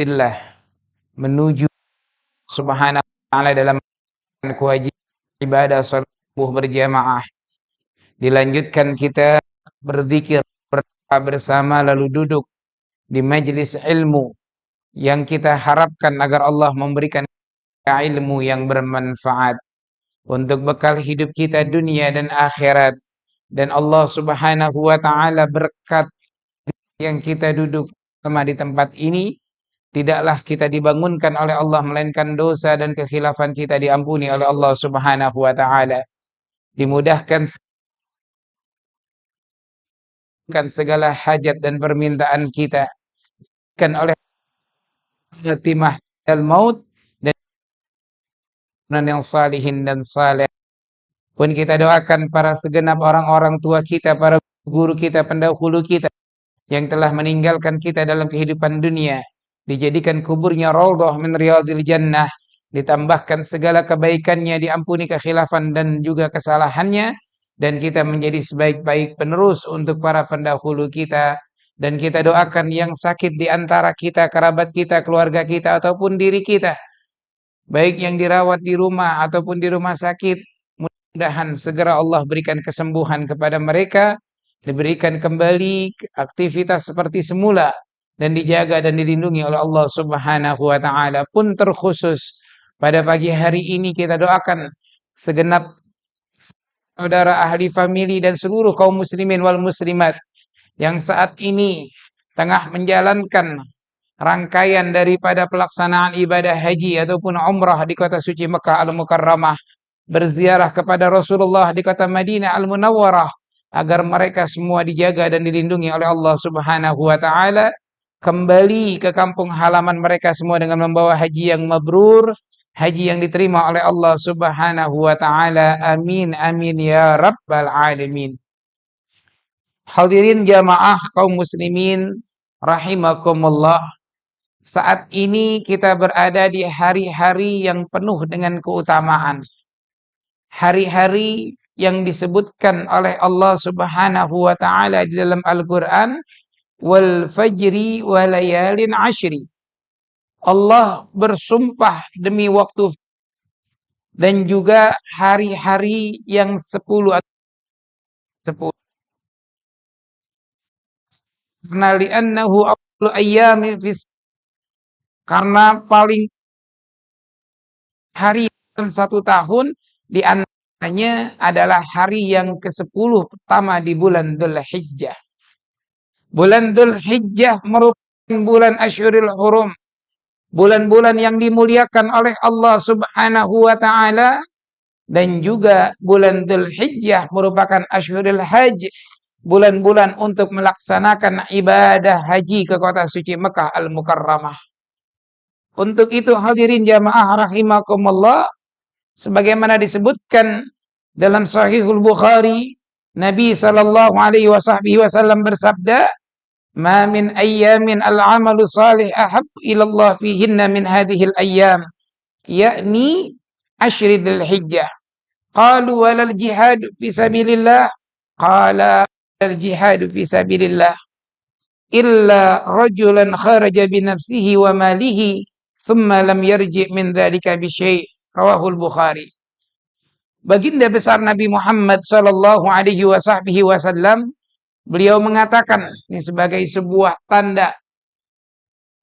baitillah menuju subhanahu wa ta'ala dalam kewajiban ibadah salat subuh berjamaah. Dilanjutkan kita berzikir bersama lalu duduk di majelis ilmu yang kita harapkan agar Allah memberikan ilmu yang bermanfaat untuk bekal hidup kita dunia dan akhirat. Dan Allah subhanahu wa ta'ala berkat yang kita duduk sama di tempat ini, tidaklah kita dibangunkan oleh Allah, melainkan dosa dan kekhilafan kita diampuni oleh Allah subhanahu wa ta'ala. Dimudahkan segala hajat dan permintaan kita kan oleh khatimah al-maut dan yang salihin dan saleh. Pun kita doakan para segenap orang-orang tua kita, para guru kita, pendahulu kita yang telah meninggalkan kita dalam kehidupan dunia, dijadikan kuburnya raudhah min riyadil jannah, ditambahkan segala kebaikannya, diampuni kekhilafan dan juga kesalahannya, dan kita menjadi sebaik-baik penerus untuk para pendahulu kita. Dan kita doakan yang sakit di antara kita, kerabat kita, keluarga kita, ataupun diri kita, baik yang dirawat di rumah ataupun di rumah sakit, mudah-mudahan segera Allah berikan kesembuhan kepada mereka, diberikan kembali aktivitas seperti semula, dan dijaga dan dilindungi oleh Allah subhanahu wa ta'ala. Pun terkhusus pada pagi hari ini kita doakan segenap saudara ahli famili dan seluruh kaum muslimin wal muslimat yang saat ini tengah menjalankan rangkaian daripada pelaksanaan ibadah haji ataupun umrah di kota suci Mekah Al-Mukarramah, berziarah kepada Rasulullah di kota Madinah Al-Munawwarah, agar mereka semua dijaga dan dilindungi oleh Allah subhanahu wa ta'ala, kembali ke kampung halaman mereka semua dengan membawa haji yang mabrur, haji yang diterima oleh Allah subhanahu wa ta'ala. Amin amin ya rabbal alamin. Hadirin jamaah kaum muslimin rahimakumullah, saat ini kita berada di hari-hari yang penuh dengan keutamaan. Hari-hari yang disebutkan oleh Allah subhanahu wa ta'ala di dalam Al-Quran, wal fajri wa layalin ashri. Allah bersumpah demi waktu dan juga hari-hari yang 10 karena li'annahu afdalu ayyami fis, karena paling hari dalam satu tahun di antaranya adalah hari yang ke-10 pertama di bulan Dzulhijjah. Bulan Dzulhijjah merupakan bulan Asyhurul Hurum, bulan-bulan yang dimuliakan oleh Allah subhanahu wa ta'ala, dan juga bulan Dzulhijjah merupakan Asyhurul Hajj, bulan-bulan untuk melaksanakan ibadah haji ke kota suci Mekah Al-Mukarramah. Untuk itu hadirin jamaah rahimakumullah, sebagaimana disebutkan dalam Sahihul Bukhari, Nabi sallallahu alaihi wasallam bersabda, "Ma min ayyamin al-'amalu salih ahab ila Allah fihinna min hadhihi al-ayyam, yakni ashri Dzulhijjah." Qalu walal jihad fi sabilillah, qala al-jihad fi sabilillah illa rajulan kharaja bi nafsihi wa malihi thumma lam yarji' min dzalika bi syai'. Rawahul Bukhari. Baginda besar Nabi Muhammad sallallahu alaihi wasallam, beliau mengatakan, ini sebagai sebuah tanda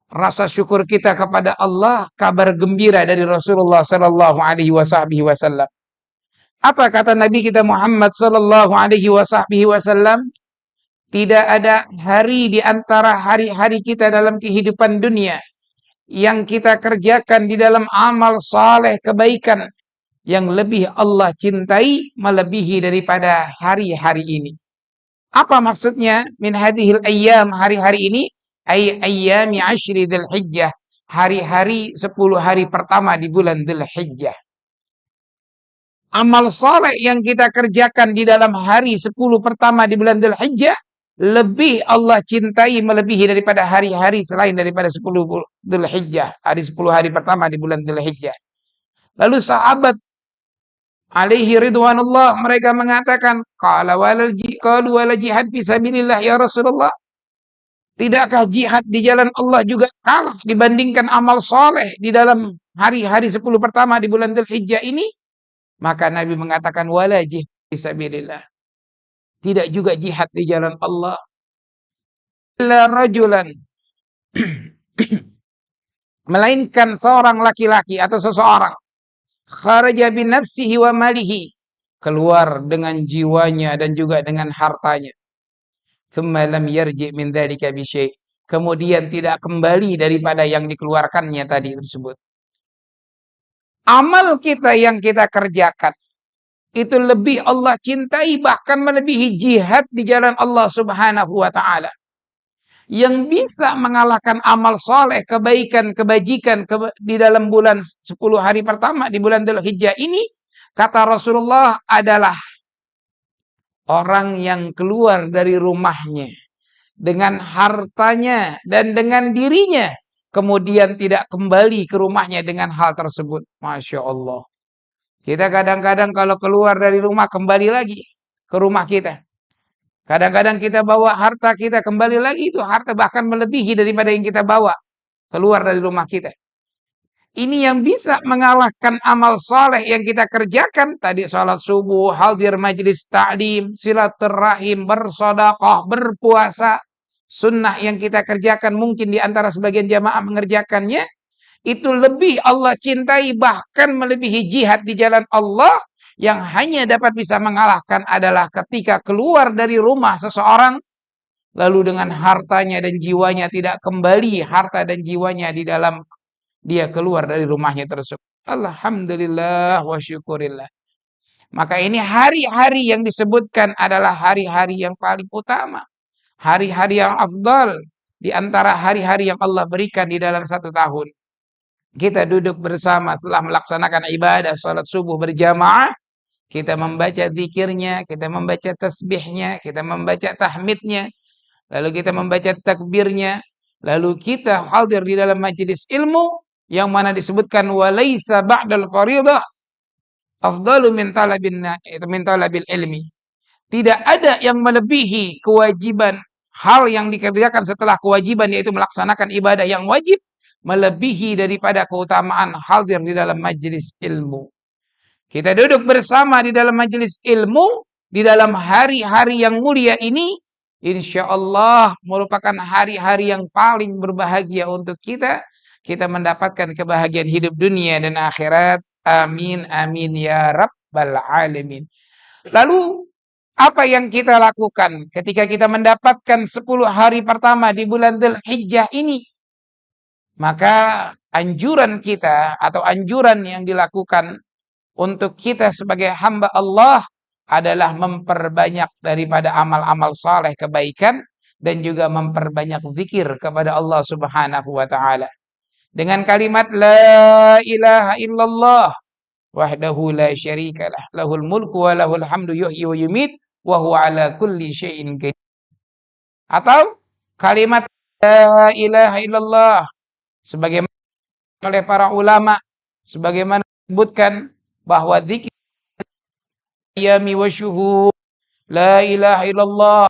rasa syukur kita kepada Allah, kabar gembira dari Rasulullah sallallahu alaihi wasallam. Apa kata Nabi kita Muhammad sallallahu alaihi wasallam? Tidak ada hari di antara hari-hari kita dalam kehidupan dunia yang kita kerjakan di dalam amal saleh kebaikan yang lebih Allah cintai melebihi daripada hari-hari ini. Apa maksudnya min hadhil ayyam, hari-hari ini? Ay ayyami ashri Dzulhijjah, hari-hari 10 hari pertama di bulan Dzulhijjah. Amal saleh yang kita kerjakan di dalam hari 10 pertama di bulan Dzulhijjah lebih Allah cintai melebihi daripada hari-hari selain daripada 10 Dzulhijjah, hari 10 hari pertama di bulan Dzulhijjah. Lalu sahabat alaihi ridwanullah, mereka mengatakan, qalu wala jihad fi sabilillah ya Rasulullah. Tidakkah jihad di jalan Allah juga kalah dibandingkan amal soleh di dalam hari-hari 10 pertama di bulan Dzulhijjah ini? Maka Nabi mengatakan wala jihad fisabilillah. Tidak juga jihad di jalan Allah. Illa rajulan melainkan seorang laki-laki atau seseorang kharaja bi nafsihi wa malihi, keluar dengan jiwanya dan juga dengan hartanya. Tsumma lam yarji min dzalika bi syai', kemudian tidak kembali daripada yang dikeluarkannya tadi tersebut. Amal kita yang kita kerjakan itu lebih Allah cintai, bahkan melebihi jihad di jalan Allah Subhanahu wa taala. Yang bisa mengalahkan amal soleh, kebaikan, kebajikan di dalam bulan 10 hari pertama di bulan Dzulhijjah ini, kata Rasulullah, adalah orang yang keluar dari rumahnya dengan hartanya dan dengan dirinya, kemudian tidak kembali ke rumahnya dengan hal tersebut. Masya Allah. Kita kadang-kadang kalau keluar dari rumah kembali lagi ke rumah kita. Kadang-kadang kita bawa harta kita kembali lagi, itu harta bahkan melebihi daripada yang kita bawa keluar dari rumah kita. Ini yang bisa mengalahkan amal soleh yang kita kerjakan. Tadi sholat subuh, hadir majlis ta'lim, silaturahim, bersedekah, berpuasa. Sunnah yang kita kerjakan mungkin di antara sebagian jamaah mengerjakannya. Itu lebih Allah cintai, bahkan melebihi jihad di jalan Allah. Yang hanya dapat bisa mengalahkan adalah ketika keluar dari rumah seseorang, lalu dengan hartanya dan jiwanya tidak kembali harta dan jiwanya di dalam dia keluar dari rumahnya tersebut. Alhamdulillah wa syukurillah. Maka ini hari-hari yang disebutkan adalah hari-hari yang paling utama. Hari-hari yang afdal di antara hari-hari yang Allah berikan di dalam satu tahun. Kita duduk bersama setelah melaksanakan ibadah salat subuh berjamaah. Kita membaca zikirnya, kita membaca tasbihnya, kita membaca tahmidnya. Lalu kita membaca takbirnya. Lalu kita hadir di dalam majelis ilmu yang mana disebutkan walaisa ba'dal fariidah afdalu min talabil ilmi. Tidak ada yang melebihi kewajiban hal yang dikerjakan setelah kewajiban, yaitu melaksanakan ibadah yang wajib, melebihi daripada keutamaan hadir di dalam majelis ilmu. Kita duduk bersama di dalam majelis ilmu di dalam hari-hari yang mulia ini, insya Allah merupakan hari-hari yang paling berbahagia untuk kita. Kita mendapatkan kebahagiaan hidup dunia dan akhirat. Amin, amin ya rabbal alamin. Lalu apa yang kita lakukan ketika kita mendapatkan 10 hari pertama di bulan Dzulhijjah ini? Maka anjuran kita atau anjuran yang dilakukan untuk kita sebagai hamba Allah adalah memperbanyak daripada amal-amal saleh kebaikan dan juga memperbanyak zikir kepada Allah Subhanahu wa taala. Dengan kalimat la ilaha illallah wahdahu la syarikalah, lahul mulku wa lahul hamdu yuhyi wa yumit wa huwa ala kulli syai'in qadir. Atau kalimat la ilaha illallah sebagaimana oleh para ulama, sebagaimana disebutkan bahwa zikir ayami wa syuhur, la ilaha illallah,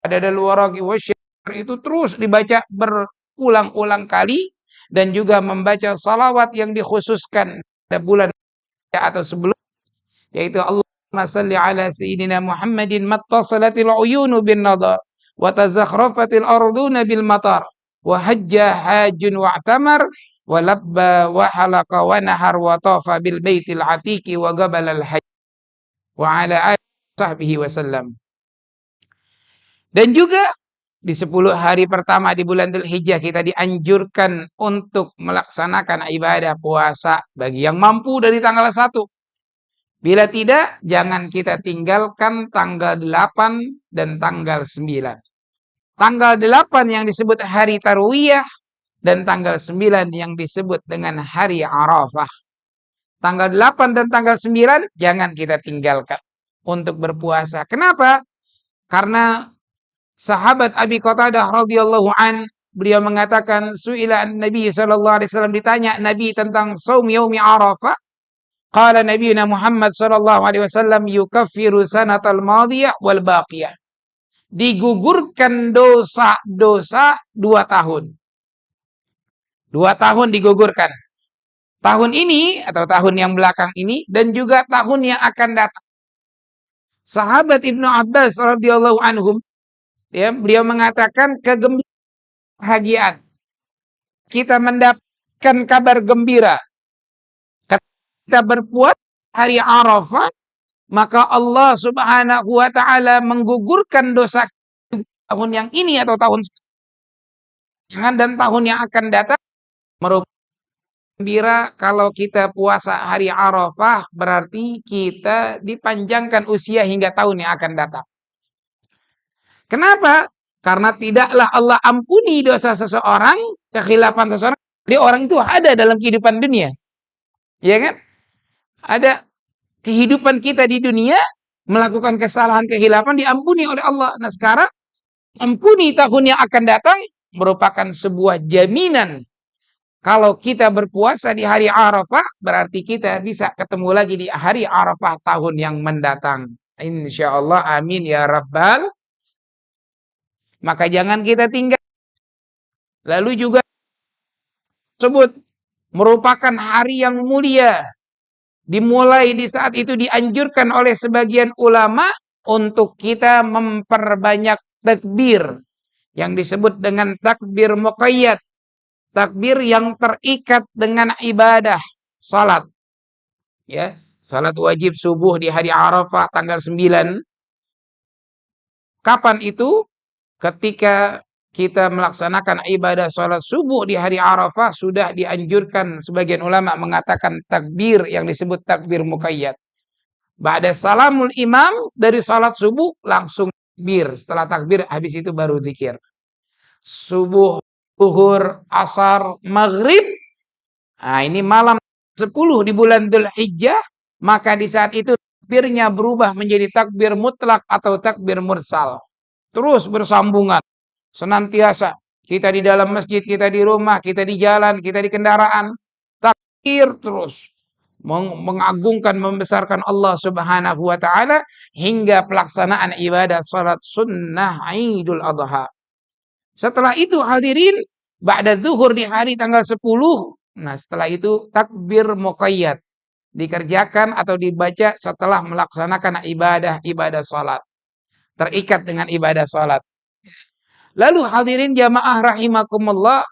adadal waraqi wasyahr, itu terus dibaca berulang-ulang kali, dan juga membaca salawat yang dikhususkan pada bulan atau sebelum, yaitu Allahumma salli ala sayyidina Muhammadin mattasalatil uyunu bin nadar wa tazakhrafatil arduna bil matar wa hajja hajjun wa'tamar wa labba wa halaqa wa nahar wa tafa bil baitil atiqi wa gabalal hajj wa ala alihi sahbihi wasallam. Dan juga di 10 hari pertama di bulan Dzulhijjah kita dianjurkan untuk melaksanakan ibadah puasa bagi yang mampu dari tanggal 1. Bila tidak, jangan kita tinggalkan tanggal 8 dan tanggal 9. Tanggal 8 yang disebut hari Tarwiyah dan tanggal 9 yang disebut dengan hari Arafah. Tanggal 8 dan tanggal 9 jangan kita tinggalkan untuk berpuasa. Kenapa? Karena sahabat Abi Qatadah radhiyallahu an, beliau mengatakan su'ila Nabi sallallahu alaihi wasallam, ditanya Nabi tentang saum yaumi Arafah. Qala Nabiyuna Muhammad sallallahu alaihi wasallam yukaffiru sanatal madiyah wal baqiyah. digugurkan dosa-dosa 2 tahun. 2 tahun digugurkan. Tahun ini atau tahun yang belakang ini dan juga tahun yang akan datang. Sahabat Ibnu Abbas radhiyallahu anhum, ya, beliau mengatakan kebahagiaan. Kita mendapatkan kabar gembira. Kita berpuasa hari Arafah, maka Allah Subhanahu wa taala menggugurkan dosa tahun yang ini atau tahun sekarang dan tahun yang akan datang. Merupakan gembira kalau kita puasa hari Arafah, berarti kita dipanjangkan usia hingga tahun yang akan datang. Kenapa? Karena tidaklah Allah ampuni dosa seseorang, kekhilafan seseorang, jadi orang itu ada dalam kehidupan dunia. Ya kan? Ada kehidupan kita di dunia, melakukan kesalahan kekhilafan diampuni oleh Allah. Nah sekarang, ampuni tahun yang akan datang, merupakan sebuah jaminan. Kalau kita berpuasa di hari Arafah, berarti kita bisa ketemu lagi di hari Arafah tahun yang mendatang. Insya Allah, amin ya Rabbal. Maka jangan kita tinggal. Lalu juga tersebut merupakan hari yang mulia. Dimulai di saat itu dianjurkan oleh sebagian ulama untuk kita memperbanyak takbir. Yang disebut dengan takbir muqayyad. Takbir yang terikat dengan ibadah. Salat. Ya, salat wajib subuh di hari Arafah tanggal 9. Kapan itu? Ketika kita melaksanakan ibadah sholat subuh di hari Arafah, sudah dianjurkan, sebagian ulama mengatakan takbir yang disebut takbir muqayyad. Ba'da salamul imam dari sholat subuh langsung takbir. Setelah takbir habis itu baru zikir. Subuh, zuhur, asar, maghrib. Nah, ini malam 10 di bulan Dzulhijjah, maka di saat itu takbirnya berubah menjadi takbir mutlak atau takbir mursal. Terus bersambungan. Senantiasa. Kita di dalam masjid, kita di rumah, kita di jalan, kita di kendaraan. Takbir terus. Mengagungkan, membesarkan Allah Subhanahu wa ta'ala. Hingga pelaksanaan ibadah salat sunnah Idul Adha. Setelah itu hadirin. Ba'da zuhur di hari tanggal 10. Nah setelah itu takbir muqayyad. Dikerjakan atau dibaca setelah melaksanakan ibadah salat. Terikat dengan ibadah salat. Lalu hadirin jamaah rahimakumullah,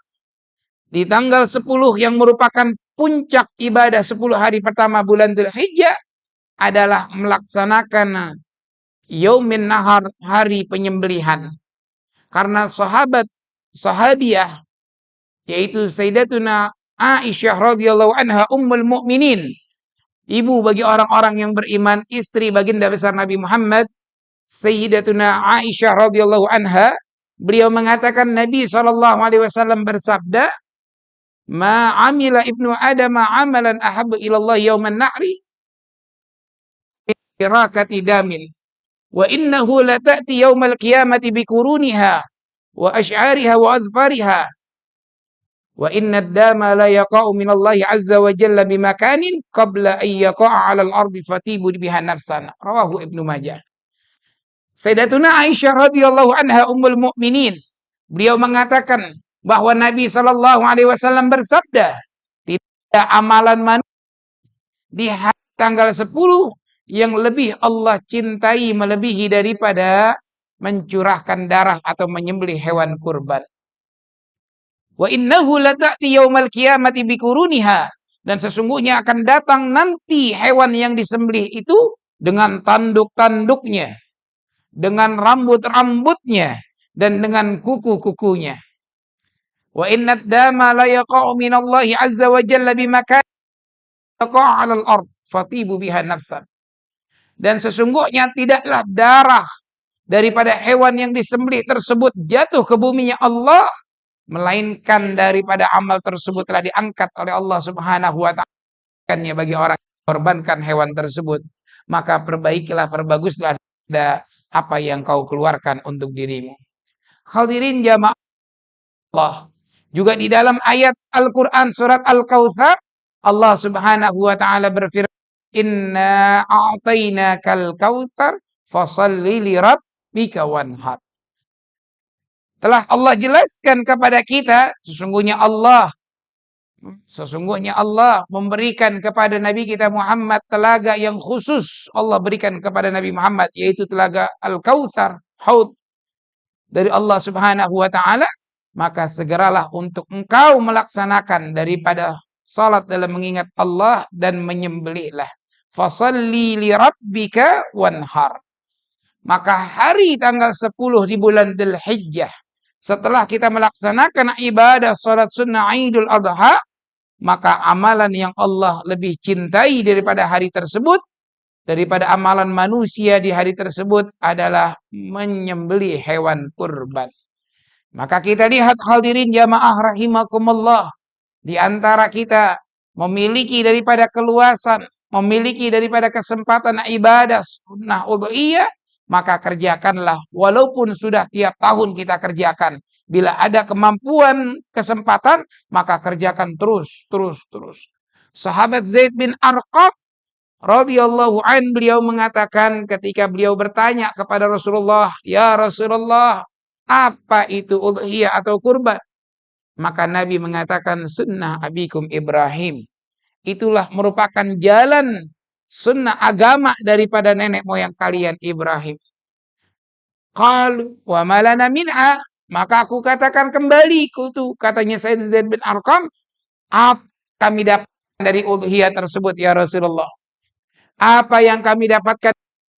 di tanggal 10 yang merupakan puncak ibadah 10 hari pertama bulan Dzulhijjah adalah melaksanakan Yaumin Nahar, hari penyembelihan. Karena sahabiah yaitu Sayyidatuna Aisyah radhiyallahu anha ummul mukminin, ibu bagi orang-orang yang beriman, istri baginda besar Nabi Muhammad, Sayyidatuna Aisyah radhiyallahu anha, beliau mengatakan Nabi SAW bersabda, "Ma amila ibnu Adam amalan ahabba ilallah yauman nahri irakati damin wa innahu la ta'ti yaumal qiyamati bikuruniha wa asy'ariha wa adfariha wa inna ad-dama la yaqa'u min Allah azza wa jalla bimakanin qabla an yaqa'a 'ala al-ardi fatibu biha nafsan." Rawahu Ibnu Majah. Sayyidatuna Aisyah radhiyallahu anha ummul mukminin, beliau mengatakan bahwa Nabi SAW bersabda, tidak amalan manusia di hari tanggal 10 yang lebih Allah cintai melebihi daripada mencurahkan darah atau menyembelih hewan kurban. Wa innahu lata'ti yaumal qiyamati bikuruniha, dan sesungguhnya akan datang nanti hewan yang disembelih itu dengan tanduk-tanduknya, dengan rambut-rambutnya, dan dengan kuku-kukunya. Wa innad dama la yaqa'u minallahi azza wa jalla bimakan yaqa'u 'alal ard fatibu biha nafsan. Dan sesungguhnya tidaklah darah daripada hewan yang disembelih tersebut jatuh ke buminya Allah, melainkan daripada amal tersebut telah diangkat oleh Allah Subhanahu wa ta'ala bagi orang yang korbankan hewan tersebut. Maka perbaikilah, perbaguslah apa yang kau keluarkan untuk dirimu. Hadirin jamaah Allah. Juga di dalam ayat Al-Quran surat Al-Kautsar, Allah Subhanahu wa ta'ala berfirman, "Inna a'tainakal kautsar fasalli li rabbika wanhar." Telah Allah jelaskan kepada kita, sesungguhnya Allah memberikan kepada Nabi kita Muhammad telaga yang khusus. Allah berikan kepada Nabi Muhammad, yaitu telaga Al-Kautsar, haud dari Allah Subhanahu wa taala. Maka segeralah untuk engkau melaksanakan daripada salat dalam mengingat Allah dan menyembelihlah. Fasalli li rabbika wanhar. Maka hari tanggal 10 di bulan Dzulhijjah, setelah kita melaksanakan ibadah salat sunnah Idul Adha, maka amalan yang Allah lebih cintai daripada hari tersebut, daripada amalan manusia di hari tersebut adalah menyembelih hewan kurban. Maka kita lihat hadirin jamaah rahimakumullah, di antara kita memiliki daripada keluasan, memiliki daripada kesempatan ibadah sunnah udhiyah, maka kerjakanlah walaupun sudah tiap tahun kita kerjakan. Bila ada kemampuan, kesempatan, maka kerjakan terus. Sahabat Zaid bin Arqam radhiyallahu an, beliau mengatakan ketika beliau bertanya kepada Rasulullah, "Ya Rasulullah, apa itu udhiyah atau kurban?" Maka Nabi mengatakan, "Sunnah abikum Ibrahim." Itulah merupakan jalan sunnah agama daripada nenek moyang kalian Ibrahim. Qalu wa malana minha. Maka aku katakan kembali, katanya Sayyid Zaid bin Arqam, apa kami dapatkan dari udhiyah tersebut ya Rasulullah? Apa yang kami dapatkan,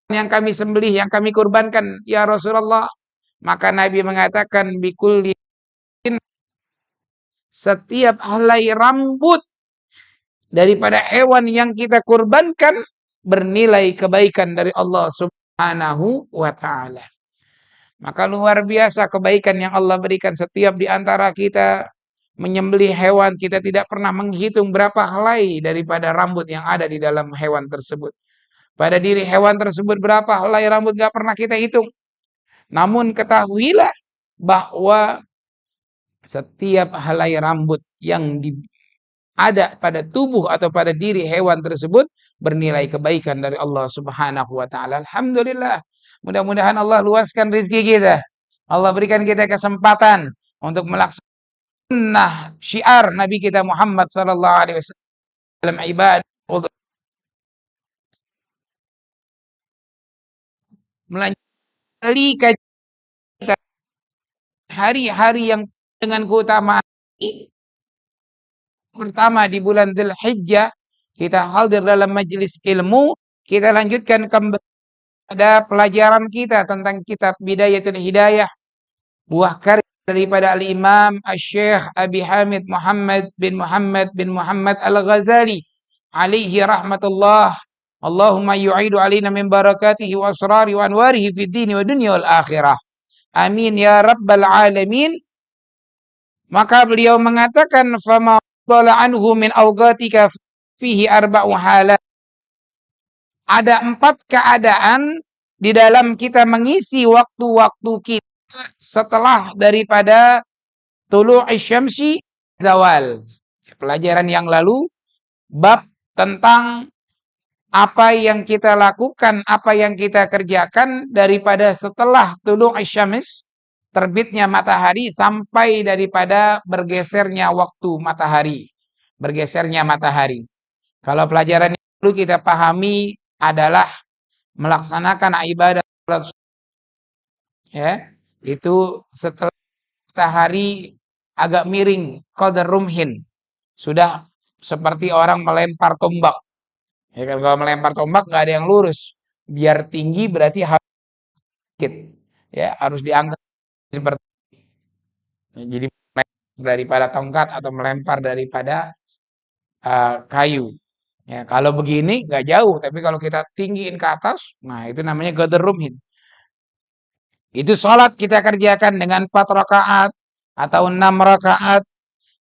yang kami sembelih, yang kami kurbankan ya Rasulullah? Maka Nabi mengatakan, bikulli, setiap helai rambut daripada hewan yang kita kurbankan bernilai kebaikan dari Allah Subhanahu wa taala. Maka luar biasa kebaikan yang Allah berikan. Setiap di antara kita menyembelih hewan, kita tidak pernah menghitung berapa helai daripada rambut yang ada di dalam hewan tersebut. Pada diri hewan tersebut berapa helai rambut gak pernah kita hitung. Namun ketahuilah bahwa setiap helai rambut yang ada pada tubuh atau pada diri hewan tersebut bernilai kebaikan dari Allah Subhanahu wa taala. Alhamdulillah. Mudah-mudahan Allah luaskan rezeki kita. Allah berikan kita kesempatan untuk melaksanakan syiar Nabi kita Muhammad sallallahu alaihi wasallam dalam ibadah, melanjutkan hari-hari yang dengan keutamaan pertama di bulan Dzulhijjah. Kita hadir dalam majelis ilmu, kita lanjutkan kembali pada pelajaran kita tentang kitab Bidayatul Hidayah, buah karya daripada Al-Imam Asy-Syaikh Abi Hamid Muhammad bin Muhammad Al-Ghazali alaihi rahmatullah. Allahumma yu'idu alaina min barakatihi wa asrari wa anwarihi fid dini wa dunya wal akhirah. Amin ya rabbal alamin. Maka beliau mengatakan, fama dhalla anhu min awqatika fihi arba'u halat. Ada 4 keadaan di dalam kita mengisi waktu-waktu kita setelah daripada tulu'i syamsi zawal. Pelajaran yang lalu bab tentang apa yang kita lakukan, apa yang kita kerjakan daripada setelah tulu'i syams, terbitnya matahari, sampai daripada bergesernya waktu matahari. Bergesernya matahari. Kalau pelajaran yang dulu kita pahami adalah melaksanakan ibadah ya, itu setelah matahari agak miring, qadar rumhin, sudah seperti orang melempar tombak. Ya kan, kalau melempar tombak nggak ada yang lurus, biar tinggi berarti harus sedikit, ya harus diangkat seperti jadi daripada tongkat atau melempar daripada kayu. Ya, kalau begini nggak jauh, tapi kalau kita tinggiin ke atas, nah itu namanya qadar rumhin. Itu sholat kita kerjakan dengan 4 rakaat atau 6 rakaat,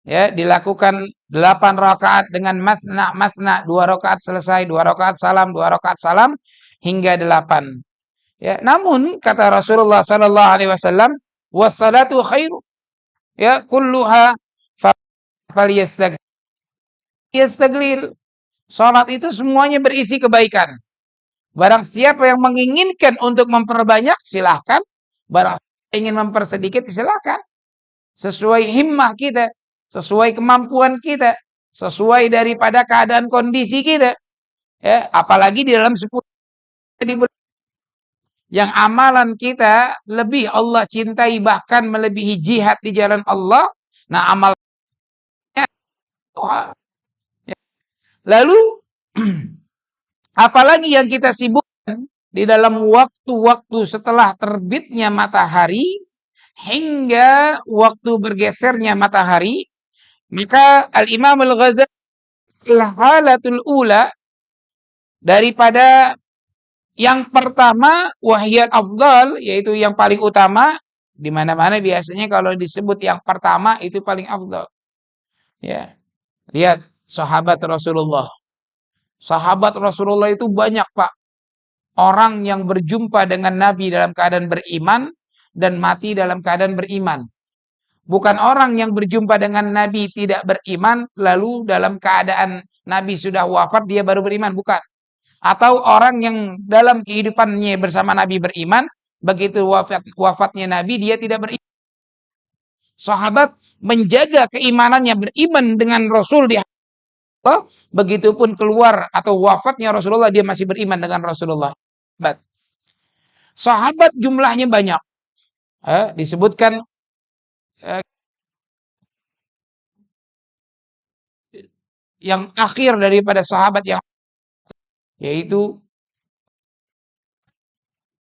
ya, dilakukan 8 rakaat dengan masna, 2 rakaat selesai, 2 rakaat salam, 2 rakaat salam hingga 8. Ya, namun kata Rasulullah sallallahu alaihi wasallam, wassalatu khairu, ya, kulluha falyastaglil. Salat itu semuanya berisi kebaikan. Barang siapa yang menginginkan untuk memperbanyak, silahkan. Barang ingin mempersedikit, silakan. Sesuai himmah kita, sesuai kemampuan kita, sesuai daripada keadaan kondisi kita. Ya, apalagi di dalam 10 yang amalan kita lebih Allah cintai, bahkan melebihi jihad di jalan Allah. Nah, amalnya lalu apalagi yang kita sibukkan di dalam waktu-waktu setelah terbitnya matahari hingga waktu bergesernya matahari, maka Al-Imam Al-Ghazali halatul ula daripada yang pertama wahyal afdal, yaitu yang paling utama. Di mana-mana biasanya kalau disebut yang pertama itu paling afdal. Ya. Lihat sahabat Rasulullah. Sahabat Rasulullah itu banyak, Pak. Orang yang berjumpa dengan Nabi dalam keadaan beriman dan mati dalam keadaan beriman. Bukan orang yang berjumpa dengan Nabi tidak beriman, lalu dalam keadaan Nabi sudah wafat dia baru beriman, bukan. Atau orang yang dalam kehidupannya bersama Nabi beriman, begitu wafatnya Nabi dia tidak beriman. Sahabat menjaga keimanannya, beriman dengan Rasul di Allah, begitupun keluar atau wafatnya Rasulullah dia masih beriman dengan Rasulullah. Sahabat jumlahnya banyak. Disebutkan yang akhir daripada sahabat yang yaitu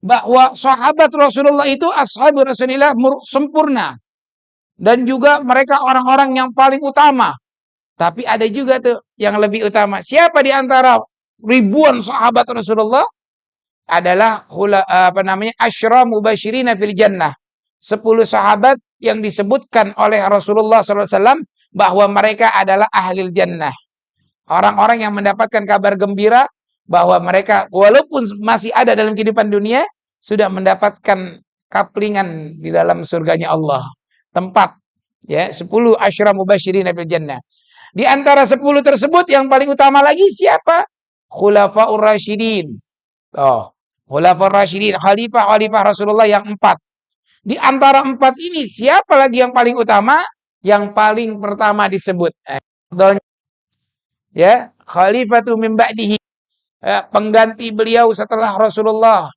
bahwa sahabat Rasulullah itu ashabu Rasulillah sempurna dan juga mereka orang-orang yang paling utama. Tapi ada juga tuh yang lebih utama. Siapa di antara ribuan sahabat Rasulullah? Adalah asyra mubashirina fil jannah. 10 sahabat yang disebutkan oleh Rasulullah SAW bahwa mereka adalah ahli jannah. Orang-orang yang mendapatkan kabar gembira bahwa mereka walaupun masih ada dalam kehidupan dunia sudah mendapatkan kaplingan di dalam surganya Allah. Tempat ya 10 asyra mubashirina fil jannah. Di antara 10 tersebut yang paling utama lagi siapa? Khulafaur Rasyidin. Khulafaur Rasyidin, khalifah Rasulullah yang 4. Di antara 4 ini siapa lagi yang paling utama? Yang paling pertama disebut. Ya, khalifatu min ba'dihi. Pengganti beliau setelah Rasulullah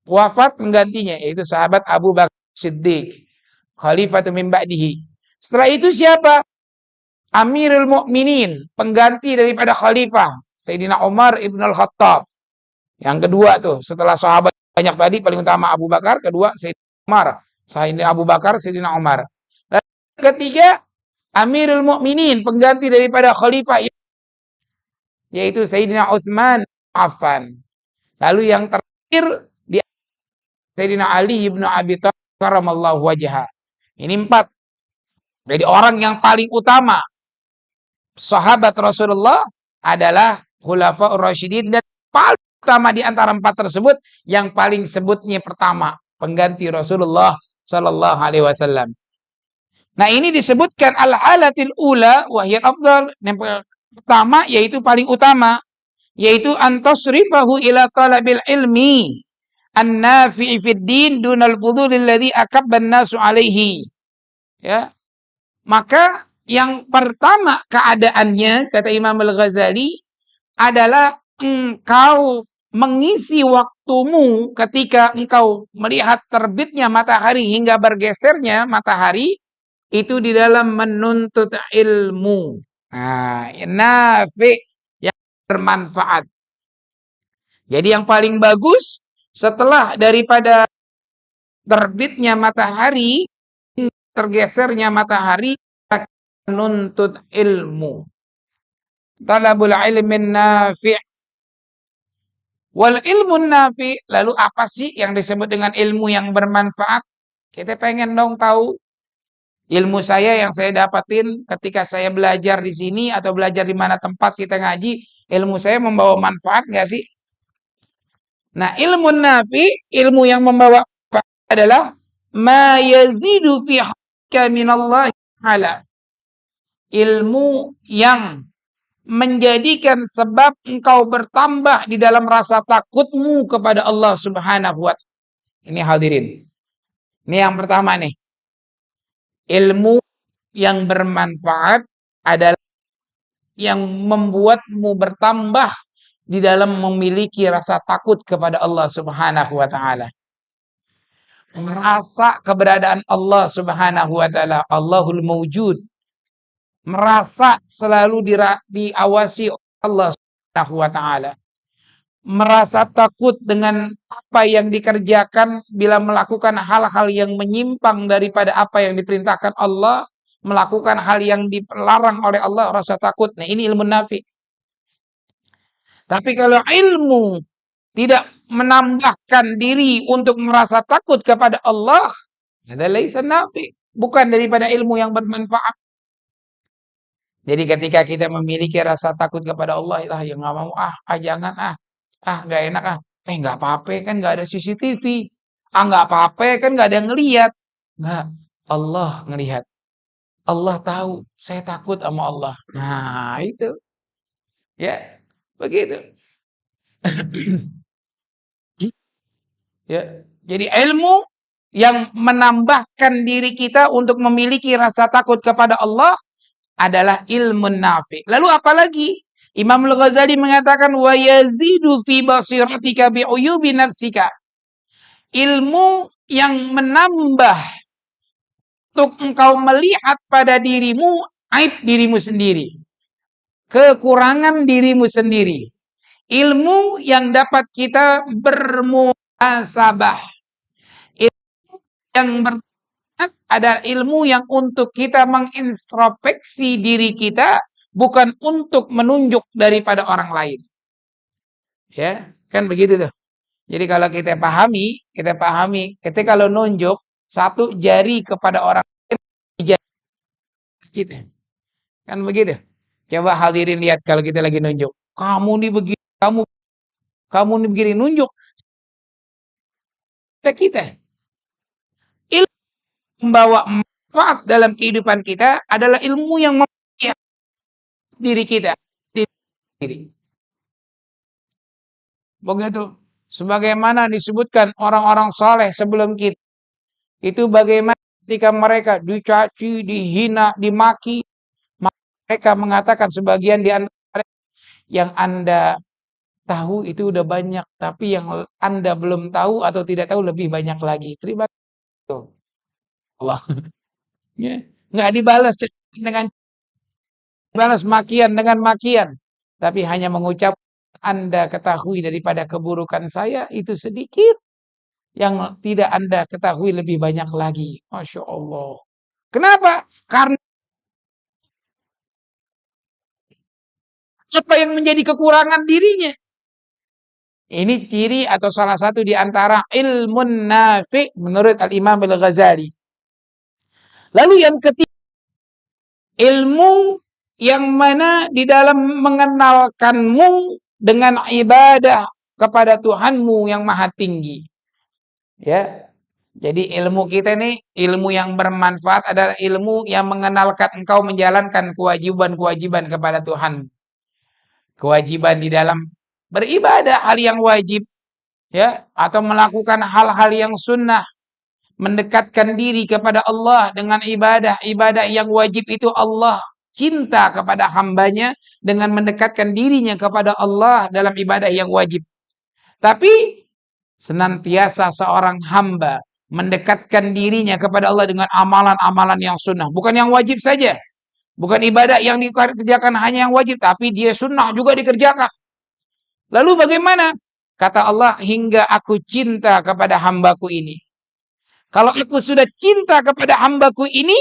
wafat, penggantinya yaitu sahabat Abu Bakar Siddiq. Khalifatu min ba'dihi. Setelah itu siapa? Amirul Mukminin, pengganti daripada khalifah Sayyidina Umar ibn al-Khattab. Yang kedua tuh, setelah sahabat banyak tadi paling utama Abu Bakar, kedua Sayyidina Umar, Sayyidina Abu Bakar, Sayyidina Umar. Dan ketiga Amirul Mukminin, pengganti daripada khalifah yaitu Sayyidina Utsman Affan. Lalu yang terakhir di Sayyidina Ali ibn Abi Thalib karamallahu wajha. Ini 4. Jadi orang yang paling utama sahabat Rasulullah adalah Khulafaur Rasyidin, dan paling utama di antara 4 tersebut yang paling sebutnya pertama, pengganti Rasulullah sallallahu alaihi wasallam. Nah, ini disebutkan al-halatil ula wa hiya afdal. Yang pertama yaitu paling utama, yaitu antasrifahu ila talabil ilmi an-nafi'i fid din dunal fudulil ladzi akabban nasu alaihi. Ya. Maka yang pertama keadaannya, kata Imam Al-Ghazali, adalah engkau mengisi waktumu ketika engkau melihat terbitnya matahari hingga bergesernya matahari, itu di dalam menuntut ilmu. Nah, nafi, yang bermanfaat. Jadi yang paling bagus setelah daripada terbitnya matahari, tergesernya matahari, menuntut ilmu. Talabul ilmin nafi'. Wal ilmun nafi'. Lalu apa sih yang disebut dengan ilmu yang bermanfaat? Kita pengen dong tahu. Ilmu saya yang saya dapatin ketika saya belajar di sini atau belajar di mana tempat kita ngaji, ilmu saya membawa manfaat nggak sih? Nah, ilmu nafi', ilmu yang membawa manfaat adalah ma yazidu fi hakka minallah ta'ala. Ilmu yang menjadikan sebab engkau bertambah di dalam rasa takutmu kepada Allah Subhanahu wa ta'ala. Ini hadirin. Ini yang pertama nih. Ilmu yang bermanfaat adalah yang membuatmu bertambah di dalam memiliki rasa takut kepada Allah Subhanahu wa taala. Merasa keberadaan Allah Subhanahu wa taala, Allahul Mawjud. Merasa selalu diawasi Allah Subhanahu wa taala. Merasa takut dengan apa yang dikerjakan bila melakukan hal-hal yang menyimpang daripada apa yang diperintahkan Allah, melakukan hal yang dilarang oleh Allah, rasa takut. Nah, ini ilmu nafi. Tapi kalau ilmu tidak menambahkan diri untuk merasa takut kepada Allah, adalah laisa nafi, bukan daripada ilmu yang bermanfaat. Jadi ketika kita memiliki rasa takut kepada Allah, ya nggak mau jangan nggak enak nggak apa-apa kan nggak ada CCTV, nggak apa-apa kan nggak ada yang ngelihat, nggak, Allah ngelihat, Allah tahu, saya takut sama Allah. Nah itu, ya begitu. Ya, jadi ilmu yang menambahkan diri kita untuk memiliki rasa takut kepada Allah adalah ilmu nafi. Lalu apalagi? Imam Al-Ghazali mengatakan wa yazidu fi basiratika bi uyubi nafsika. Ilmu yang menambah untuk engkau melihat pada dirimu aib dirimu sendiri. Kekurangan dirimu sendiri. Ilmu yang dapat kita bermuhasabah. Ilmu yang adalah ilmu yang untuk kita mengintrospeksi diri kita, bukan untuk menunjuk daripada orang lain. Ya, kan begitu tuh. Jadi kalau kita pahami, kita kalau nunjuk satu jari kepada orang lain, kita. Kan begitu. Coba hadirin lihat kalau kita lagi nunjuk. Kamu nih begini, kamu nih begini, nunjuk kita. Ilmu membawa manfaat dalam kehidupan kita adalah ilmu yang memperbaiki diri kita diri. Begitu. Sebagaimana disebutkan orang-orang saleh sebelum kita. Itu bagaimana ketika mereka dicaci, dihina, dimaki, mereka mengatakan sebagian di antara mereka, yang Anda tahu itu udah banyak, tapi yang Anda belum tahu atau tidak tahu lebih banyak lagi. Terima kasih. Allah. Ya. Nggak dibalas dengan makian dengan makian, tapi hanya mengucap Anda ketahui daripada keburukan saya itu sedikit, yang tidak Anda ketahui lebih banyak lagi. Masya Allah. Kenapa? Karena apa yang menjadi kekurangan dirinya. Ini ciri atau salah satu di antara ilmu nafi menurut Al-Imam Al-Ghazali. Lalu yang ketiga, ilmu yang mana di dalam mengenalkanmu dengan ibadah kepada Tuhanmu yang maha tinggi. Ya. Jadi ilmu kita ini ilmu yang bermanfaat adalah ilmu yang mengenalkan engkau menjalankan kewajiban-kewajiban kepada Tuhan. Kewajiban di dalam beribadah hal yang wajib, ya, atau melakukan hal-hal yang sunnah, mendekatkan diri kepada Allah dengan ibadah yang wajib itu Allah cinta kepada hambanya dengan mendekatkan dirinya kepada Allah dalam ibadah yang wajib. Tapi senantiasa seorang hamba mendekatkan dirinya kepada Allah dengan amalan-amalan yang sunnah, bukan yang wajib saja. Bukan ibadah yang dikerjakan hanya yang wajib, tapi dia sunnah juga dikerjakan. Lalu bagaimana? Kata Allah, hingga aku cinta kepada hambaku ini. Kalau aku sudah cinta kepada hambaku ini,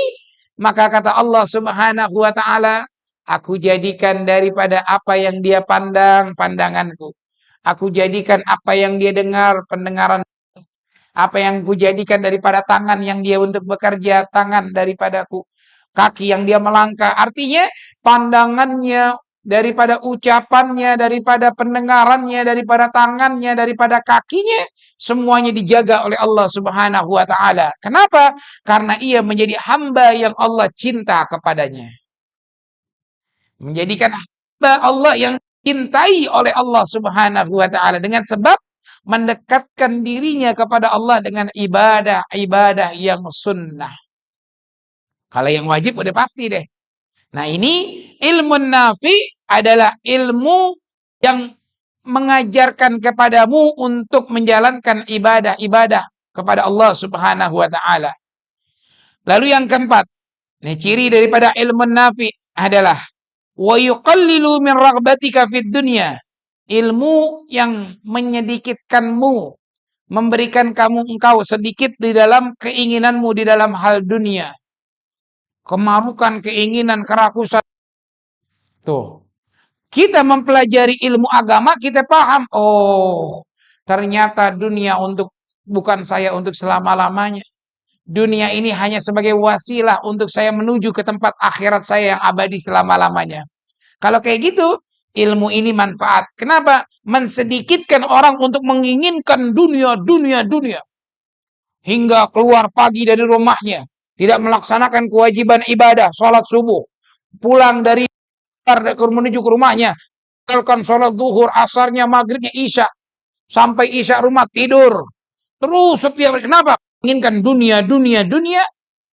maka kata Allah Subhanahu wa ta'ala, aku jadikan daripada apa yang dia pandang, pandanganku. Aku jadikan apa yang dia dengar, pendengaran. Apa yang ku jadikan daripada tangan yang dia untuk bekerja, tangan daripadaku. Kaki yang dia melangkah. Artinya pandangannya, daripada ucapannya, daripada pendengarannya, daripada tangannya, daripada kakinya, semuanya dijaga oleh Allah Subhanahu wa ta'ala. Kenapa? Karena ia menjadi hamba yang Allah cinta kepadanya. Menjadikan hamba Allah yang cintai oleh Allah Subhanahu wa ta'ala dengan sebab mendekatkan dirinya kepada Allah dengan ibadah-ibadah yang sunnah. Kalau yang wajib udah pasti deh. Nah, ini ilmu nafi adalah ilmu yang mengajarkan kepadamu untuk menjalankan ibadah-ibadah kepada Allah Subhanahu wa taala. Lalu yang keempat, ini ciri daripada ilmu nafi adalah wa yuqallilu min raghbatika fid dunya. Ilmu yang menyedikitkanmu, memberikan engkau sedikit di dalam keinginanmu di dalam hal dunia. Kemarukan, keinginan, kerakusan. Tuh. Kita mempelajari ilmu agama, kita paham, oh, ternyata dunia bukan saya untuk selama-lamanya. Dunia ini hanya sebagai wasilah untuk saya menuju ke tempat akhirat saya yang abadi selama-lamanya. Kalau kayak gitu, ilmu ini manfaat. Kenapa? Mensedikitkan orang untuk menginginkan dunia. Hingga keluar pagi dari rumahnya. Tidak melaksanakan kewajiban ibadah, sholat subuh. Pulang dari menuju ke rumahnya, tinggalkan sholat zuhur, asarnya, maghribnya, isya, sampai isya rumah tidur. Terus setiap hari. Kenapa? Inginkan dunia.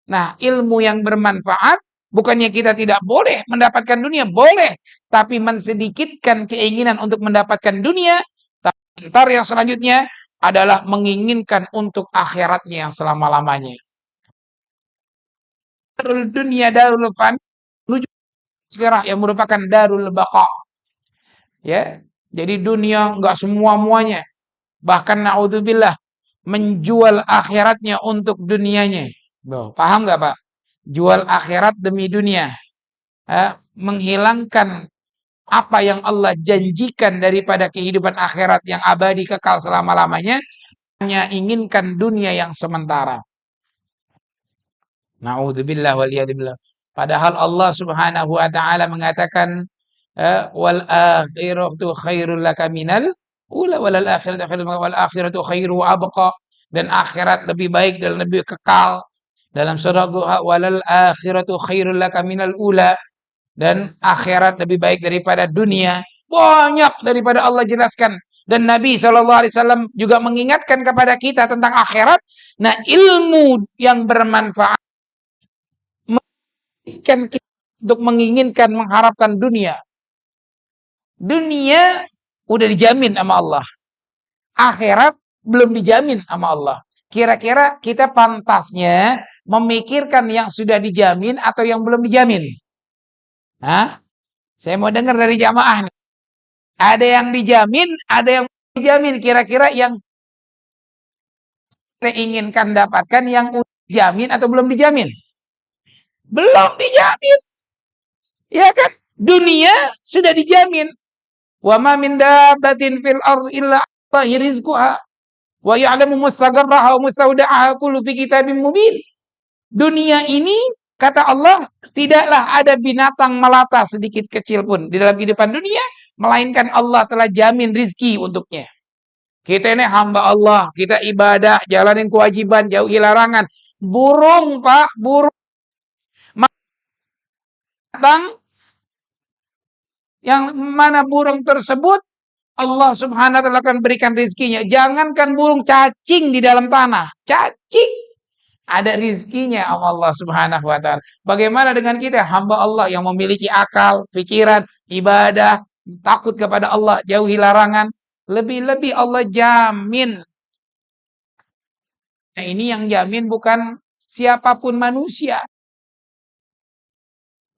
Nah, ilmu yang bermanfaat, bukannya kita tidak boleh mendapatkan dunia, boleh, tapi mensedikitkan keinginan untuk mendapatkan dunia. Tapi ntar yang selanjutnya adalah menginginkan untuk akhiratnya yang selama-lamanya. Darul dunia darul fan, menuju akhirah yang merupakan darul baqa. Ya, jadi dunia enggak semua-muanya. Bahkan naudzubillah menjual akhiratnya untuk dunianya. Paham enggak, Pak? Jual akhirat demi dunia. Menghilangkan apa yang Allah janjikan daripada kehidupan akhirat yang abadi kekal selama-lamanya, hanya inginkan dunia yang sementara. Naudzubillah waliyadzubillah. Padahal Allah Subhanahu wa taala mengatakan wal akhiratu khairul laka minal ula wal akhiratu khairu wa abqa, dan akhirat lebih baik dan lebih kekal. Dalam surah Duha, walal akhiratu khairul laka minal ula, dan akhirat lebih baik daripada dunia. Banyak daripada Allah jelaskan, dan Nabi SAW juga mengingatkan kepada kita tentang akhirat. Nah, ilmu yang bermanfaat kan kita untuk menginginkan, mengharapkan dunia. Dunia udah dijamin sama Allah. Akhirat belum dijamin sama Allah. Kira-kira kita pantasnya memikirkan yang sudah dijamin atau yang belum dijamin? Hah? Saya mau dengar dari jamaah nih. Ada yang dijamin, ada yang belum dijamin. Kira-kira yang kita inginkan dapatkan yang dijamin atau belum dijamin? Belum dijamin. Ya kan? Dunia sudah dijamin. Wa ma min dabbatin fil ardi illa Allahi rizquha wa ya'lamu mustaqarraha wa mustawda'aha kullu fi kitabim mubin. Dunia ini, kata Allah, tidaklah ada binatang melata sedikit kecil pun di dalam kehidupan dunia, melainkan Allah telah jamin rizki untuknya. Kita ini hamba Allah, kita ibadah, jalanin kewajiban, jauhi larangan. Burung, Pak, burung datang, yang mana burung tersebut Allah Subhanahu wa taala akan berikan rizkinya. Jangankan burung, cacing di dalam tanah, cacing ada rizkinya Allah Subhanahu wa taala. Bagaimana dengan kita, hamba Allah yang memiliki akal, pikiran, ibadah, takut kepada Allah, jauhi larangan. Lebih-lebih Allah jamin. Nah, ini yang jamin bukan siapapun manusia.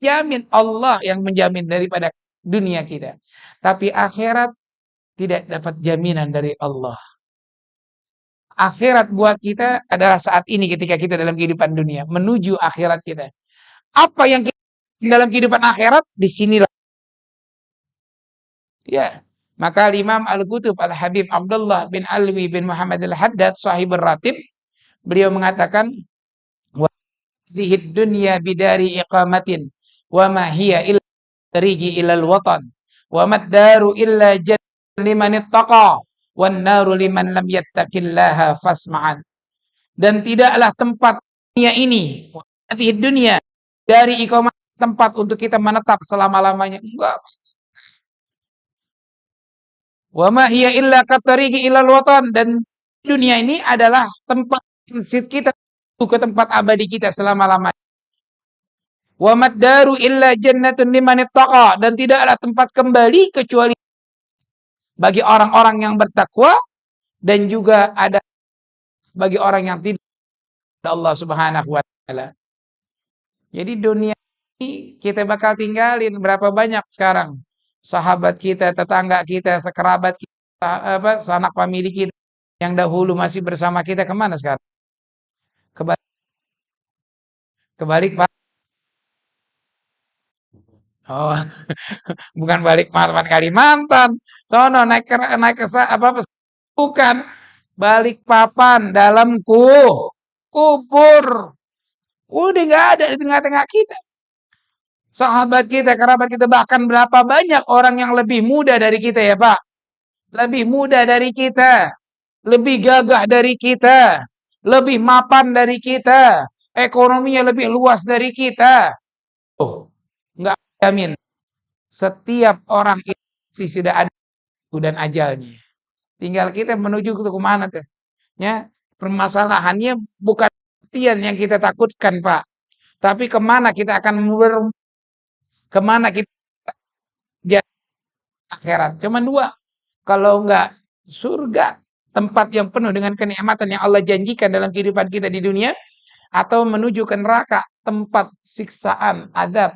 Jamin Allah yang menjamin daripada dunia kita. Tapi akhirat tidak dapat jaminan dari Allah. Akhirat buat kita adalah saat ini ketika kita dalam kehidupan dunia. Menuju akhirat kita. Apa yang kita dalam kehidupan akhirat, disinilah. Ya. Maka Imam Al-Qutub Al-Habib Abdullah bin Alwi bin Muhammad Al-Haddad, sahibur ratib, beliau mengatakan, wa hadhihi dunya bidari iqamatin wa ma hiya illa tariqi ilal watan wa mad-daru illa jannatan liman ittaqa wan naru liman lam yattaqillaha fasma'an. Dan tidaklah tempat dunia ini, hadhihi dunya, dari iqamah, tempat untuk kita menetap selama-lamanya. Enggak. Wa ma hiya illa katariqi ilal watan, dan dunia ini adalah tempat transit kita ke tempat abadi kita selama-lamanya. Wa maddaru illa jannatun liman ittaqa, dan tidaklah tempat kembali kecuali bagi orang-orang yang bertakwa, dan juga ada bagi orang yang tidak Allah Subhanahu wa taala. Jadi dunia ini kita bakal tinggalin berapa banyak sekarang. Sahabat kita, tetangga kita, sekerabat kita, sanak famili kita yang dahulu masih bersama kita kemana sekarang? Kebalik, kebalik Pak. Oh, bukan balik Kalimantan, Kalimantan. Sono naik ke bukan balik papan dalamku kubur. Udah nggak ada di tengah-tengah kita. Sahabat kita, kerabat kita, bahkan berapa banyak orang yang lebih muda dari kita ya Pak. Lebih muda dari kita. Lebih gagah dari kita. Lebih mapan dari kita. Ekonominya lebih luas dari kita. Oh, nggak jamin. Setiap orang itu sudah ada dan ajalnya. Tinggal kita menuju ke mana tuh. Ya, permasalahannya bukan kematian yang kita takutkan, Pak. Tapi kemana kita akan kemana kita jadi akhirat. Cuma dua. Kalau enggak surga, tempat yang penuh dengan kenikmatan yang Allah janjikan dalam kehidupan kita di dunia, atau menuju ke neraka, tempat siksaan, azab.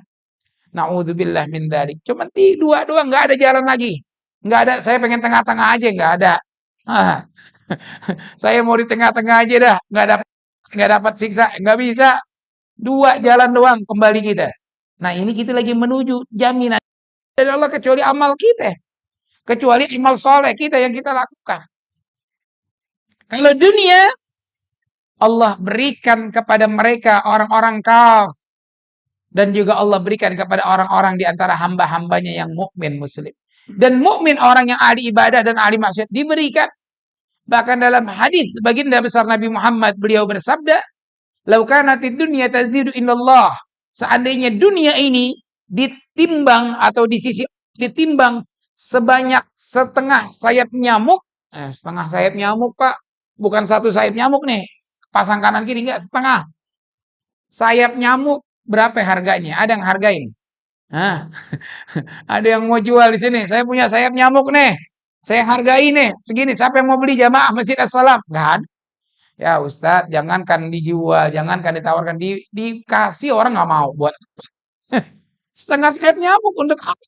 Na'udzubillah min dzalik. Cuma dua doang, enggak ada jalan lagi. Enggak ada, saya pengen tengah-tengah aja, enggak ada. Ah, saya mau di tengah-tengah aja dah, enggak dapat siksa, enggak bisa. Dua jalan doang kembali kita. Nah, ini kita lagi menuju jaminan dari Allah kecuali amal kita. Kecuali amal soleh kita yang kita lakukan. Kalau dunia, Allah berikan kepada mereka orang-orang kafir, dan juga Allah berikan kepada orang-orang di antara hamba-hambanya yang mukmin muslim. Dan mukmin orang yang ahli ibadah dan ahli maksiat diberikan. Bahkan dalam hadis baginda besar Nabi Muhammad, beliau bersabda, "Lau kanatid dunya tazidu indallah." Seandainya dunia ini ditimbang atau di sisi ditimbang sebanyak setengah sayap nyamuk, setengah sayap nyamuk Pak, bukan satu sayap nyamuk nih, pasang kanan kiri, enggak, setengah sayap nyamuk, berapa harganya? Ada yang hargain? Nah, ada yang mau jual di sini, saya punya sayap nyamuk nih, saya hargai nih segini, siapa yang mau beli? Jamaah Masjid As-Salam? Enggak ada. Ya Ustadz, jangankan dijual, jangankan ditawarkan, dikasih orang nggak mau. Buat setengah sayap nyamuk untuk apa?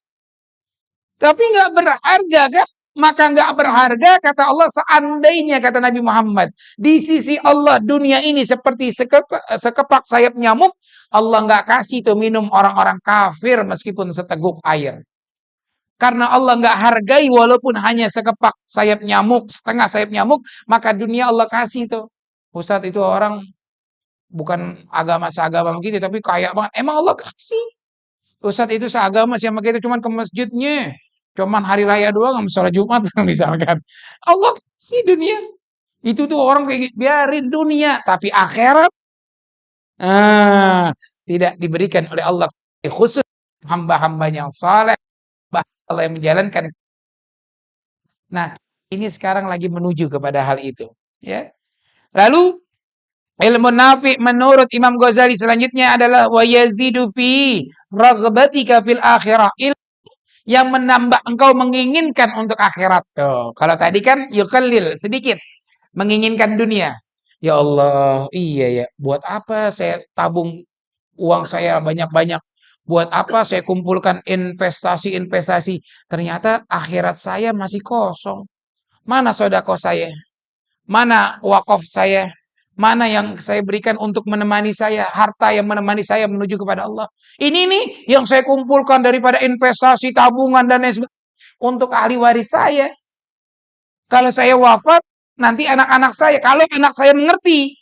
Tapi nggak berharga kan? Maka nggak berharga, kata Allah, seandainya, kata Nabi Muhammad, di sisi Allah dunia ini seperti sekepak sayap nyamuk, Allah nggak kasih tuh minum orang-orang kafir meskipun seteguk air. Karena Allah nggak hargai walaupun hanya sekepak sayap nyamuk, setengah sayap nyamuk, maka dunia Allah kasih tuh. Ustadz, itu orang bukan agama seagama begitu, tapi kaya banget. Emang Allah kasih. Ustadz, itu seagama sama kita, cuman ke masjidnya. Cuman hari raya doang, nggak sholat Jumat misalkan. Allah kasih dunia. Itu tuh orang kayak gitu. Biarin dunia. Tapi akhirat, tidak diberikan oleh Allah. Khusus hamba-hambanya yang saleh. Allah yang menjalankan. Nah, ini sekarang lagi menuju kepada hal itu. Ya. Lalu, ilmu nafi menurut Imam Ghazali selanjutnya adalah wa yazidu fi raghbatika fil akhirah. Ilmu yang menambah engkau menginginkan untuk akhirat. Tuh, kalau tadi kan yukallil, sedikit menginginkan dunia. Ya Allah, iya ya. Buat apa saya tabung uang saya banyak-banyak? Buat apa saya kumpulkan investasi-investasi? Ternyata akhirat saya masih kosong. Mana sedekah saya? Mana wakaf saya? Mana yang saya berikan untuk menemani saya, harta yang menemani saya menuju kepada Allah. Ini nih yang saya kumpulkan daripada investasi, tabungan, dan lain sebagainya untuk ahli waris saya. Kalau saya wafat, nanti anak-anak saya, kalau anak saya mengerti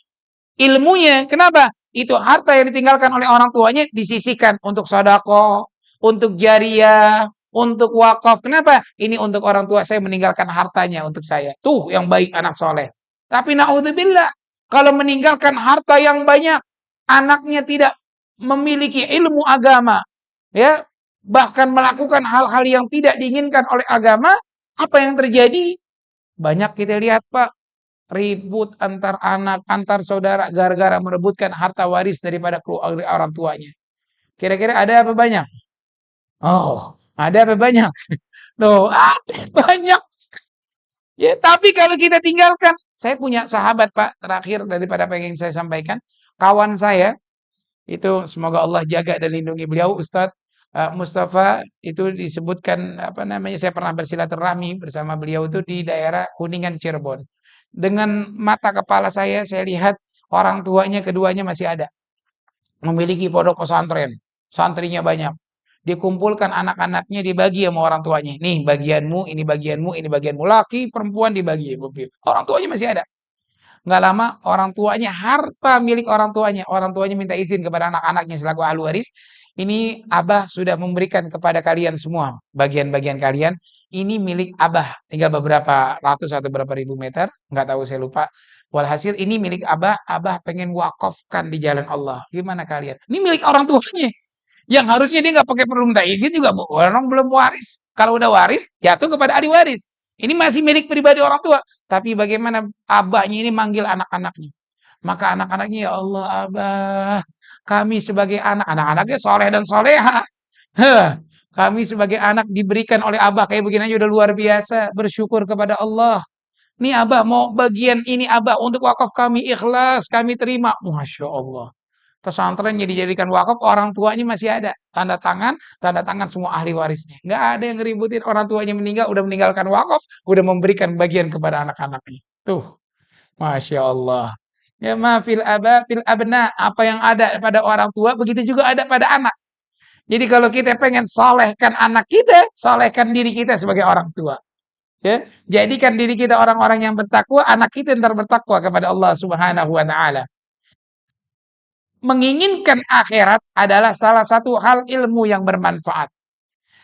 ilmunya, kenapa? Itu harta yang ditinggalkan oleh orang tuanya disisihkan untuk sedekah, untuk jariah, untuk wakaf. Kenapa? Ini untuk orang tua saya meninggalkan hartanya untuk saya. Tuh yang baik anak soleh. Tapi naudzubillah, kalau meninggalkan harta yang banyak, anaknya tidak memiliki ilmu agama, ya, bahkan melakukan hal-hal yang tidak diinginkan oleh agama, Apa yang terjadi? Banyak kita lihat, Pak, ribut antar anak, antar saudara gara-gara merebutkan harta waris daripada orang tuanya. Kira-kira ada apa banyak? Oh, ada apa banyak? Loh, ada banyak. Ya, tapi kalau kita tinggalkan, saya punya sahabat, Pak, terakhir daripada pengen saya sampaikan, kawan saya itu semoga Allah jaga dan lindungi beliau, Ustadz Mustafa, itu disebutkan apa namanya, saya pernah bersilaturahmi bersama beliau itu di daerah Kuningan, Cirebon. Dengan mata kepala saya lihat orang tuanya keduanya masih ada, memiliki pondok pesantren, santrinya banyak. Dikumpulkan anak-anaknya dibagi sama orang tuanya. Nih bagianmu, ini bagianmu, ini bagianmu. Laki, perempuan dibagi. Orang tuanya masih ada. Nggak lama orang tuanya, harta milik orang tuanya minta izin kepada anak-anaknya selaku ahli waris. Ini Abah sudah memberikan kepada kalian semua bagian-bagian kalian. Ini milik Abah, tinggal beberapa ratus atau berapa ribu meter, nggak tahu saya lupa. Walhasil ini milik Abah, Abah pengen wakafkan di jalan Allah. Gimana kalian? Ini milik orang tuanya. Yang harusnya dia nggak pakai perlu minta izin juga, orang belum waris. Kalau udah waris, jatuh kepada ahli waris. Ini masih milik pribadi orang tua. Tapi bagaimana abahnya ini manggil anak-anaknya. Maka anak-anaknya, ya Allah Abah, kami sebagai anak, anak-anaknya soleh dan soleha. Heh, kami sebagai anak diberikan oleh Abah kayak begini aja udah luar biasa. Bersyukur kepada Allah. Nih Abah mau bagian ini Abah untuk wakaf kami ikhlas, kami terima. Masya Allah. Pesantren dijadikan wakaf, orang tuanya masih ada. Tanda tangan semua ahli warisnya. Nggak ada yang ngeributin orang tuanya meninggal, udah meninggalkan wakaf, udah memberikan bagian kepada anak-anaknya. Tuh, Masya Allah. Ya ma fil aba fil abna, apa yang ada pada orang tua begitu juga ada pada anak. Jadi kalau kita pengen solehkan anak kita, solehkan diri kita sebagai orang tua. Ya, jadikan diri kita orang-orang yang bertakwa, anak kita ntar bertakwa kepada Allah Subhanahu wa taala. Menginginkan akhirat adalah salah satu hal ilmu yang bermanfaat.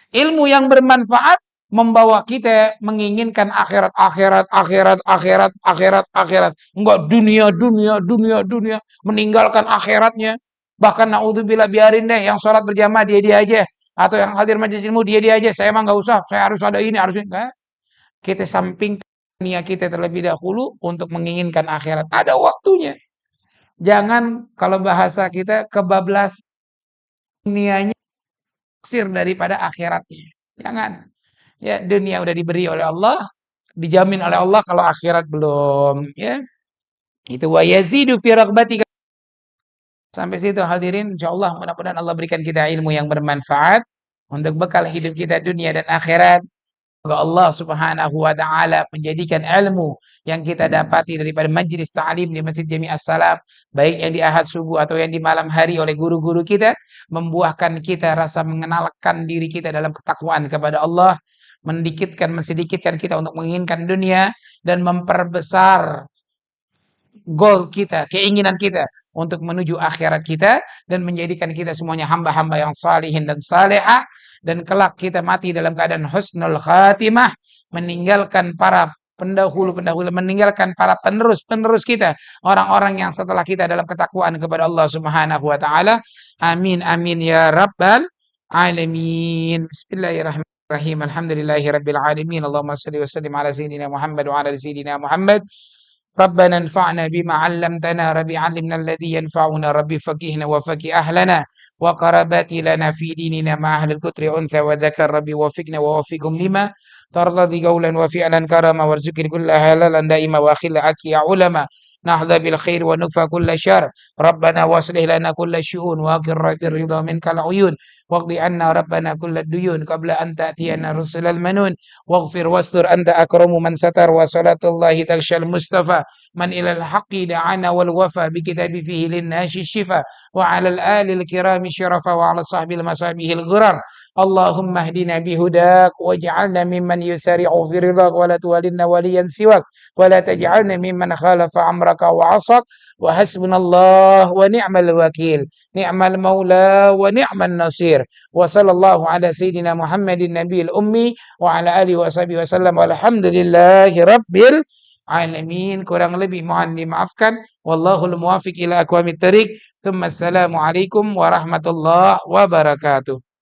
Ilmu yang bermanfaat membawa kita menginginkan akhirat, akhirat, akhirat, akhirat, akhirat, akhirat. Enggak dunia, dunia, dunia, dunia. Meninggalkan akhiratnya. Bahkan naudzubillah, biarin deh yang sholat berjamaah dia aja. Atau yang hadir majelis ilmu dia aja. Saya emang nggak usah. Saya harus ada ini, harus ini. Enggak. Kita sampingkan dunia kita terlebih dahulu untuk menginginkan akhirat. Ada waktunya. Jangan kalau bahasa kita kebablas dunianya sir daripada akhiratnya. Jangan. Ya, dunia udah diberi oleh Allah, dijamin oleh Allah, kalau akhirat belum, ya. Itu wa yazidu fi raghbatika. Sampai situ hadirin, insyaallah mudah-mudahan Allah berikan kita ilmu yang bermanfaat untuk bekal hidup kita dunia dan akhirat. Semoga Allah Subhanahu wa taala menjadikan ilmu yang kita dapati daripada majlis ta'lim di Masjid Jami' As-Salam, baik yang di ahad subuh atau yang di malam hari oleh guru-guru kita, membuahkan kita rasa mengenalkan diri kita dalam ketakwaan kepada Allah, mensedikitkan kita untuk menginginkan dunia, dan memperbesar goal kita, keinginan kita untuk menuju akhirat kita, dan menjadikan kita semuanya hamba-hamba yang salihin dan salihah, dan kelak kita mati dalam keadaan husnul khatimah, meninggalkan para pendahulu-pendahulu, meninggalkan para penerus-penerus kita, orang-orang yang setelah kita dalam ketakwaan kepada Allah Subhanahu wa taala. Amin amin ya rabbal alamin. Bismillahirrahmanirrahim. Alhamdulillahirabbil alamin. Allahumma shalli wa sallim ala sayyidina Muhammad wa ala sayyidina Muhammad. ربنا انفعنا بما علمتنا، ربي علمنا الذي ينفعنا، ربي فقهنا وفقه أهلنا وقرباتي لنا في ديننا مع أهل الكتر أنثى وذكر، ربي وفقنا ووفقهم لما ترضى قولا وفعلا كرما، وارزقني كل حلالا دائما، وأخل عك يا علماء نحظى بالخير ونكفى كل شر. ربنا واصلح لنا كل الشؤون، وأقر بالرضا منك العيون، واقض عنا ربنا كل الديون قبل أن تأتينا رسل المنون، واغفر واستر أنت أكرم من ستر، وصلاة الله تغشى المصطفى من إلى الحق دعانا والوفى بكتاب فيه للناس الشفاء، وعلى الآل الكرام الشرفاء، وعلى صحب المصابه الغرر. اللهم اهدنا بهداك واجعلنا ممن يسارع في رضاك، ولا تولنا وليا سواك، ولا تجعلنا ممن خالف أمرك وعصاك. وحسبنا الله ونعم الوكيل، نعم المولى ونعم النصير. وصلى الله على سيدنا محمد النبي الأمي وعلى آله وصحبه وسلم، والحمد لله رب العالمين. Kurang lebih mohon dimaafkan. Wallahul muwaffiq ila aqwamit thariq. Tsumma assalamu alaikum warahmatullahi wabarakatuh.